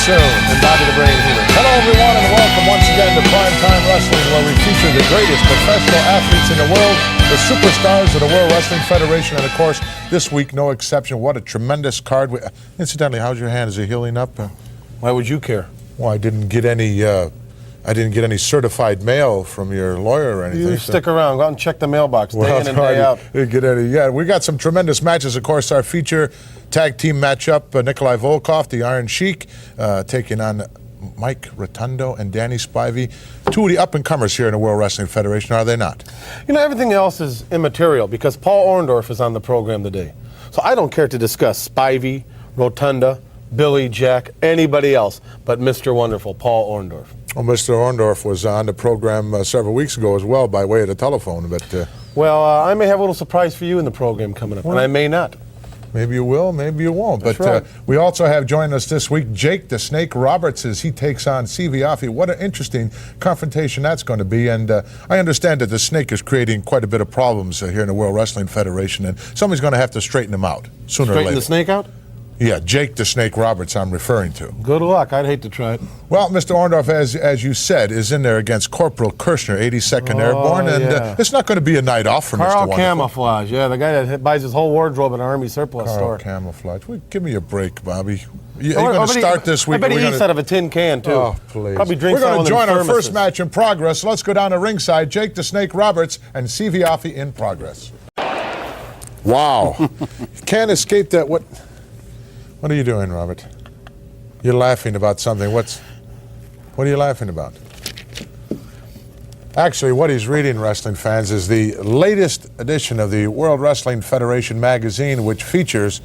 soon. And Bobby the Brain Heenan. Hello, everyone, and welcome once again to Primetime Wrestling, where we feature the greatest professional athletes in the world, the superstars of the World Wrestling Federation, and of course, this week, no exception. What a tremendous card. Incidentally, how's your hand? Is it healing up? Why would you care? Well, I didn't get any certified mail from your lawyer or anything. You stick around. Go out and check the mailbox day in and sorry, day out. Didn't get any. Yeah, we got some tremendous matches. Of course, our feature tag team matchup: Nikolai Volkov, the Iron Sheik, taking on Mike Rotundo and Danny Spivey, two of the up-and-comers here in the World Wrestling Federation, are they not? You know, everything else is immaterial because Paul Orndorff is on the program today. So I don't care to discuss Spivey, Rotunda, Billy, Jack, anybody else but Mr. Wonderful, Paul Orndorff. Well, Mr. Orndorff was on the program several weeks ago as well by way of the telephone. But well, I may have a little surprise for you in the program coming up, and I may not. Maybe you will, maybe you won't. That's but right. We also have joining us this week Jake the Snake Roberts as he takes on Siviafi. What an interesting confrontation that's going to be. And I understand that the Snake is creating quite a bit of problems here in the World Wrestling Federation, and somebody's going to have to straighten him out sooner or later. Straighten the Snake out? Yeah, Jake the Snake Roberts I'm referring to. Good luck. I'd hate to try it. Well, Mr. Orndorff, as you said, is in there against Corporal Kirshner, 82nd Airborne, and it's not going to be a night off for Mr. Wonderful. Camouflage, yeah, the guy that buys his whole wardrobe in an Army surplus store. Camouflage. Well, give me a break, Bobby. Are you going to start this week? I bet he eats out of a tin can, too. Oh, please. Probably drinks. We're going to join our first match in progress. Let's go down to ringside. Jake the Snake Roberts and Siviafi in progress. Wow. You can't escape that. What are you doing, Robert? You're laughing about something. What are you laughing about? Actually, what he's reading, wrestling fans, is the latest edition of the World Wrestling Federation magazine, which features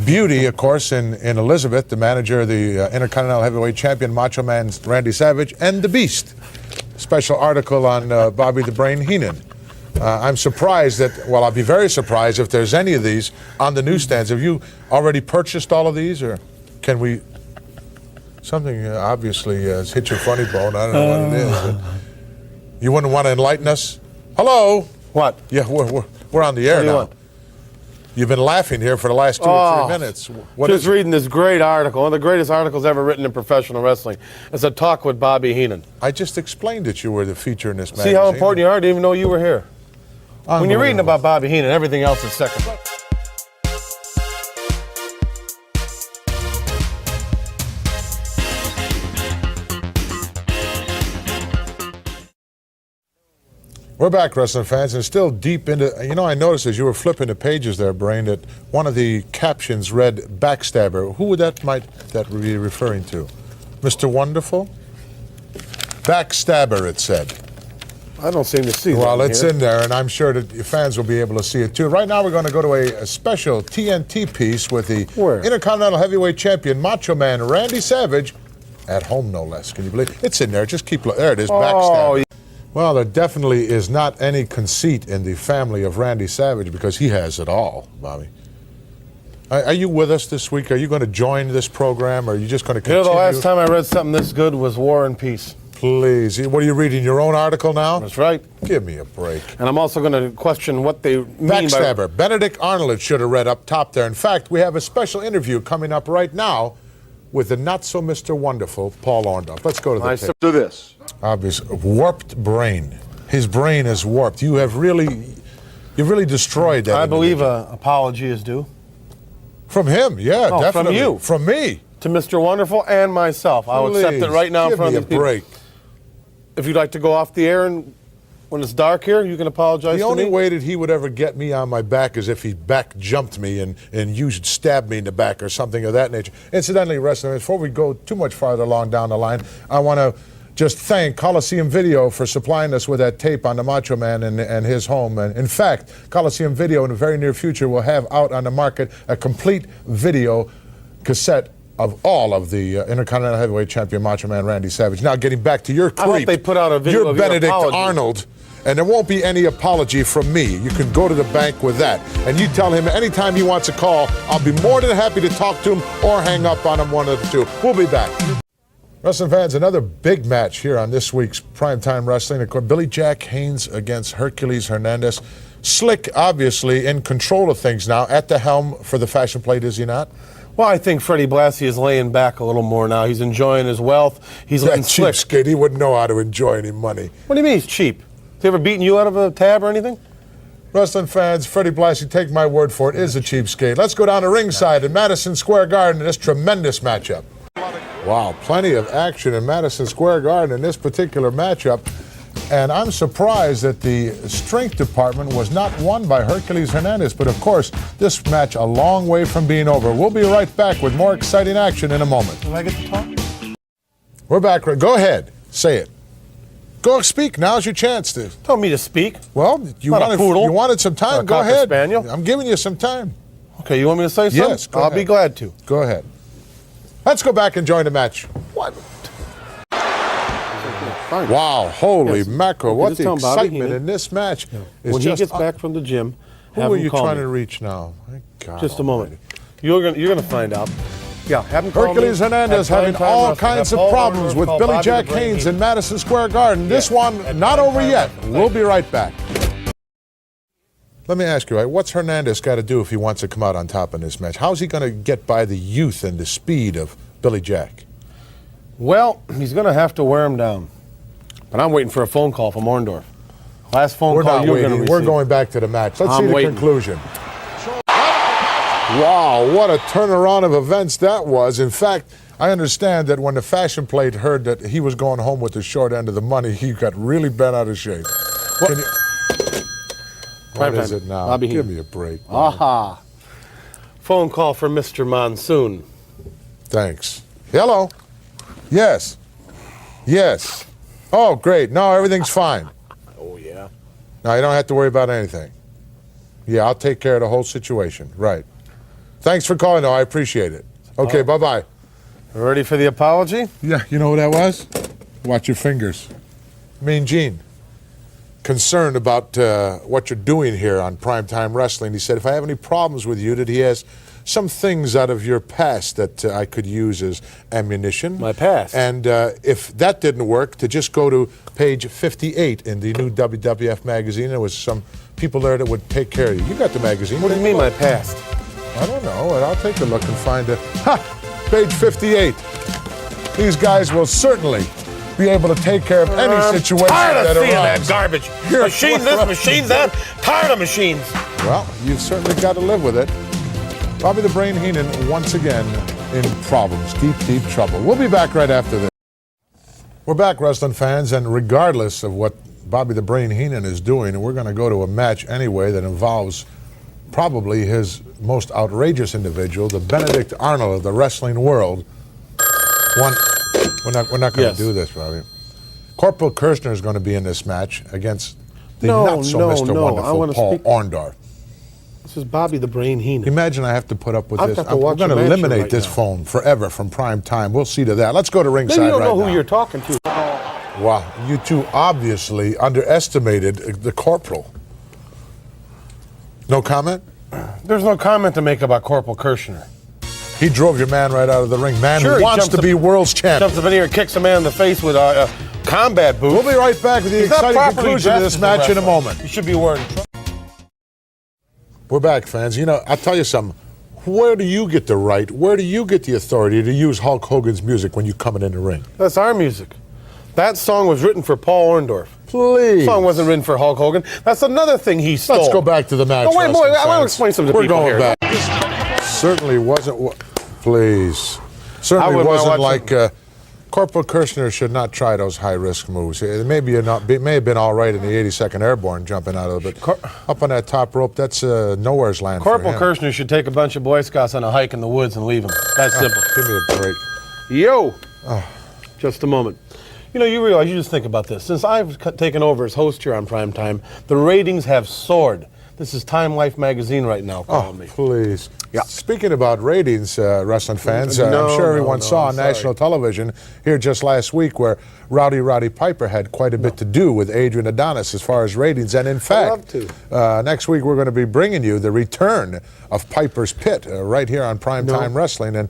beauty, of course, in Elizabeth, the manager of the Intercontinental Heavyweight Champion, Macho Man Randy Savage, and the Beast. Special article on Bobby the Brain Heenan. I'm surprised I'll be very surprised if there's any of these on the newsstands. Have you already purchased all of these, or can we? Something obviously has hit your funny bone. I don't know what it is. You wouldn't want to enlighten us? Hello? What? Yeah, we're on the air now. You've been laughing here for the last 2 or 3 minutes. What just is it? Reading this great article, one of the greatest articles ever written in professional wrestling. It's a talk with Bobby Heenan. I just explained that you were the feature in this magazine. See how important you are? I didn't even know you were here. When you're reading about Bobby Heenan, everything else is second. We're back, wrestling fans, and still deep into, I noticed as you were flipping the pages there, Brain, that one of the captions read backstabber. Who would that be referring to? Mr. Wonderful? Backstabber, it said. I don't seem to see that. Well, it's in there, and I'm sure that your fans will be able to see it too. Right now, we're going to go to a special TNT piece with the Intercontinental Heavyweight Champion, Macho Man Randy Savage, at home no less. Can you believe it? It's in there. Just keep there. It is. Backstabber. Well, there definitely is not any conceit in the family of Randy Savage because he has it all, Bobby. Are you with us this week? Are you going to join this program, or are you just going to continue? The last time I read something this good was War and Peace. Please. What are you reading, your own article now? That's right. Give me a break. And I'm also going to question what they mean Backstabber. Benedict Arnold should have read up top there. In fact, we have a special interview coming up right now with the not-so-Mr. Wonderful, Paul Orndorff. Let's go to the tape. Do this. Obviously, warped brain. His brain is warped. You've really destroyed that. I believe an apology is due. From him, yeah, definitely. From you. From me. To Mr. Wonderful and myself. I'll accept it right now in front of these people. Give me a break. If you'd like to go off the air and when it's dark here, you can apologize to me. The only way that he would ever get me on my back is if he back jumped me and you should stab me in the back or something of that nature. Incidentally, wrestlers, before we go too much farther along down the line, I want to just thank Coliseum Video for supplying us with that tape on the Macho Man and his home. And in fact, Coliseum Video in the very near future will have out on the market a complete video cassette of all of the Intercontinental Heavyweight Champion Macho Man Randy Savage. Now, getting back to your creep, I hope they put out a video you're of your Benedict apology. Arnold, and there won't be any apology from me. You can go to the bank with that. And you tell him anytime he wants a call, I'll be more than happy to talk to him or hang up on him, one of the two. We'll be back. Wrestling fans, another big match here on this week's Primetime Wrestling. Of course, Billy Jack Haynes against Hercules Hernandez. Slick, obviously, in control of things now, at the helm for the Fashion Plate, is he not? Well, I think Freddie Blassie is laying back a little more now. He's enjoying his wealth. He's letting That slick. cheapskate, he wouldn't know how to enjoy any money. What do you mean he's cheap? Has he ever beaten you out of a tab or anything? Wrestling fans, Freddie Blassie, take my word for it, is a cheapskate. Let's go down to ringside in Madison Square Garden in this tremendous matchup. Wow, plenty of action in Madison Square Garden in this particular matchup. And I'm surprised that the strength department was not won by Hercules Hernandez. But of course, this match a long way from being over. We'll be right back with more exciting action in a moment. Do I get to talk? We're back. Go ahead. Say it. Go speak. Now's your chance to. Tell me to speak. Well, you Not a poodle. wanted some Or time. a Go Cocker ahead. Spaniel. I'm giving you some time. Okay, you want me to say something? Yes, go I'll ahead. be glad to. Go ahead. Let's go back and join the match. What? Wow, holy Yes. mackerel. Okay, What just the tell Bobby excitement Heenan. in this match. Is When he just gets back from the gym, Who have are him you call trying me. to reach now? My God Just a almighty. moment. You're gonna find out. Yeah, have him call Hercules me. Hernandez At having Primetime all Wrestling. kinds Have of Paul problems Orndorff with call Billy Bobby Jack the Brain Haynes Heenan. in Madison Square Garden. This Yeah, one at not Primetime over yet. Wrestling. We'll be right back. Let me ask you, what's Hernandez got to do if he wants to come out on top in this match? How's he going to get by the youth and the speed of Billy Jack? Well, he's gonna have to wear him down. But I'm waiting for a phone call from Orndorff. Last phone We're call not you're gonna waiting. receive. We're going back to the match. Let's I'm see the waiting. conclusion. Wow, what a turnaround of events that was. In fact, I understand that when the fashion plate heard that he was going home with the short end of the money, he got really bent out of shape. What? Can you- What Primetime. is it now? Bobby Give Heenan. me a break. Aha. Phone call for Mr. Monsoon. Thanks. Hello? Yes. Yes. Oh, great. No, everything's fine. Oh, yeah. No, you don't have to worry about anything. Yeah, I'll take care of the whole situation. Right. Thanks for calling, though. I appreciate it. Okay, bye-bye. Ready for the apology? Yeah, you know who that was? Watch your fingers. Mean Gene. Concerned about what you're doing here on Primetime Wrestling. He said, if I have any problems with you, that he has some things out of your past that I could use as ammunition. My past? And if that didn't work, to just go to page 58 in the new WWF magazine. There was some people there that would take care of you. You got the magazine. What do you mean, my past? I don't know. And I'll take a look and find it. Ha! Page 58. These guys will certainly be able to take care of any situation Tired that of seeing arises. that garbage. Here, Machine this, what- machine that. Tired of machines. Well, you've certainly got to live with it. Bobby the Brain Heenan once again in problems, deep, deep trouble. We'll be back right after this. We're back, wrestling fans, and regardless of what Bobby the Brain Heenan is doing, we're going to go to a match anyway that involves probably his most outrageous individual, the Benedict Arnold of the wrestling world. We're not going to Yes. do this, Bobby. Corporal Kirshner is going to be in this match against the No, not so no, Mr. no, I Wonderful wanna Paul speak- Orndorff. This is Bobby the Brain Heenan. Imagine I have to put up with I've this. got to We're watch going a to match eliminate right this now. phone forever from prime time. We'll see to that. Let's go to ringside Maybe you don't right know who now. you're talking to. Wow, you two obviously underestimated the corporal. No comment? There's no comment to make about Corporal Kirshner. He drove your man right out of the ring. Man Sure, who he wants jumps to up- be world's champion. Jumps up in here and kicks a man in the face with combat boots. We'll be right back with the He's not exciting properly conclusion of dressed this as a match in a wrestler. moment. He should be wearing. We're back, fans. You know, I'll tell you something. Where do you get the right, where do you get the authority to use Hulk Hogan's music when you're coming in the ring? That's our music. That song was written for Paul Orndorff. Please. The song wasn't written for Hulk Hogan. That's another thing he stole. Let's go back to the match. Oh, wait, boy, wrestling I want to fans. explain something to We're people going here. back. Certainly wasn't. Please. I Certainly wouldn't wasn't watch like. Corporal Kirshner should not try those high-risk moves. It may have been all right in the 82nd Airborne jumping out of it, but up on that top rope, that's nowhere's land Corporal for him. Kirshner should take a bunch of Boy Scouts on a hike in the woods and leave them. That's simple. Give me a break. Yo! Just a moment. You know, you realize, you just think about this. Since I've taken over as host here on Primetime, the ratings have soared. This is Time Life magazine right now calling me. Please. Yeah. Speaking about ratings, wrestling fans, I'm No, sure everyone no, saw on sorry. national television here just last week where Roddy Piper had quite a bit to do with Adrian Adonis as far as ratings. And in fact, next week we're going to be bringing you the return of Piper's Pit right here on Primetime Wrestling. And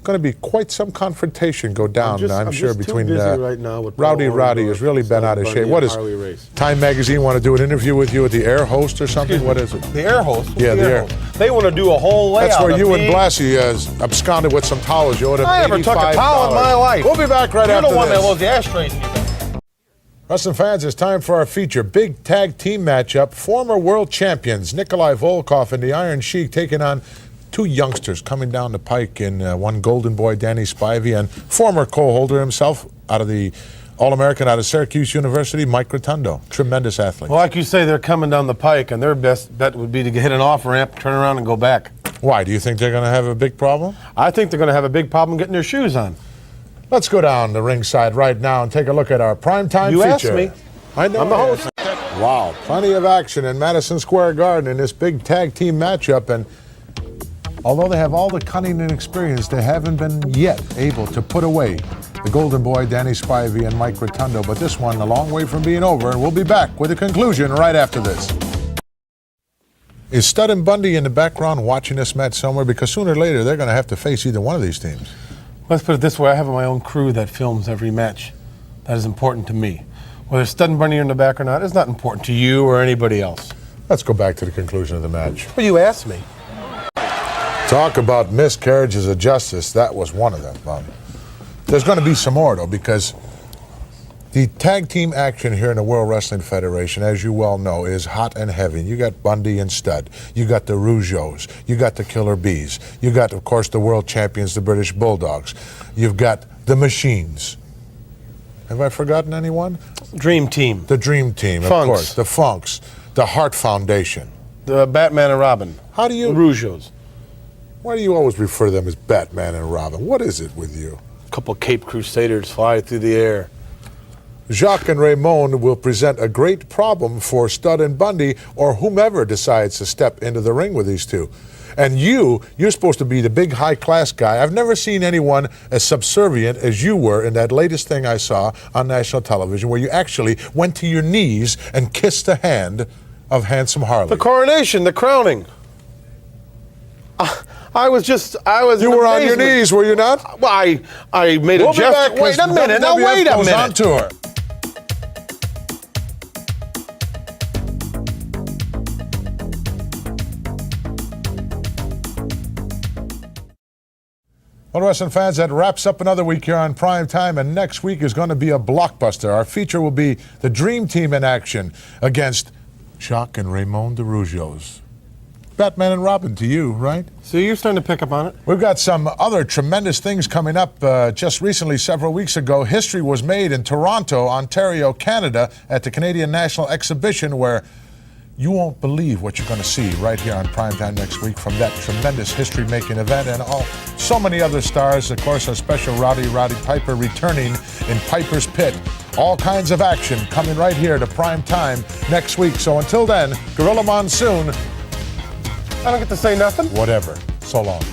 going to be quite some confrontation go down, I'm sure, between too busy right now with Rowdy. Paul Rowdy Orndorff has really been out of Bundy shape. What and is Harley Race. Time Magazine want to do an interview with you at the air host or something? What is it? The air host? What's Yeah, the air. host? They want to do a whole layout. That's where of you and me. Blassie absconded with some towels. You owed him I never took a towel in my life. We'll be back right You're after the one this. that loads the ashtrays in your bag. Wrestling fans, it's time for our feature. Big tag team matchup. Former world champions Nikolai Volkov and the Iron Sheik taking on two youngsters coming down the pike in one golden boy, Danny Spivey, and former co-holder himself out of the All-American out of Syracuse University, Mike Rotundo. Tremendous athlete. Well, like you say, they're coming down the pike, and their best bet would be to hit an off-ramp, turn around, and go back. Why? Do you think they're going to have a big problem? I think they're going to have a big problem getting their shoes on. Let's go down the ringside right now and take a look at our primetime feature. You asked me. I know. I'm the host. Wow, plenty of action in Madison Square Garden in this big tag team matchup, and although they have all the cunning and experience, they haven't been yet able to put away the golden boy, Danny Spivey and Mike Rotundo. But this one, a long way from being over, and we'll be back with a conclusion right after this. Is Stud and Bundy in the background watching this match somewhere? Because sooner or later, they're going to have to face either one of these teams. Let's put it this way. I have my own crew that films every match. That is important to me. Whether Stud and Bundy are in the back or not is not important to you or anybody else. Let's go back to the conclusion of the match. Well, you asked me. Talk about miscarriages of justice. That was one of them, Bob. There's going to be some more, though, because the tag team action here in the World Wrestling Federation, as you well know, is hot and heavy. You got Bundy and Stud. You got the Rougeaus. You got the Killer Bees. You got, of course, the world champions, the British Bulldogs. You've got the Machines. Have I forgotten anyone? Dream Team. The Dream Team, of Funks. course. The Funks. The Hart Foundation. The Batman and Robin. How do you... The Rougeaus. Why do you always refer to them as Batman and Robin? What is it with you? A couple Cape Crusaders fly through the air. Jacques and Raymond will present a great problem for Stud and Bundy or whomever decides to step into the ring with these two. And you're supposed to be the big high-class guy. I've never seen anyone as subservient as you were in that latest thing I saw on national television where you actually went to your knees and kissed the hand of Handsome Harley. The coronation, the crowning. I was You were on your knees, were you not? Well, I made a We'll be gesture. back. Wait a minute. Now, WWF wait a goes on minute. tour. Well, wrestling fans, that wraps up another week here on Prime Time, and next week is going to be a blockbuster. Our feature will be the Dream Team in action against Jacques and Raymond the Rougeaus. Batman and Robin to you, right? So you're starting to pick up on it? We've got some other tremendous things coming up. Just recently, several weeks ago, history was made in Toronto, Ontario, Canada, at the Canadian National Exhibition, where you won't believe what you're going to see right here on Primetime next week from that tremendous history-making event, and so many other stars. Of course, our special Roddy Piper returning in Piper's Pit. All kinds of action coming right here to Primetime next week. So until then, Gorilla Monsoon, I don't get to say nothing. whatever. So long.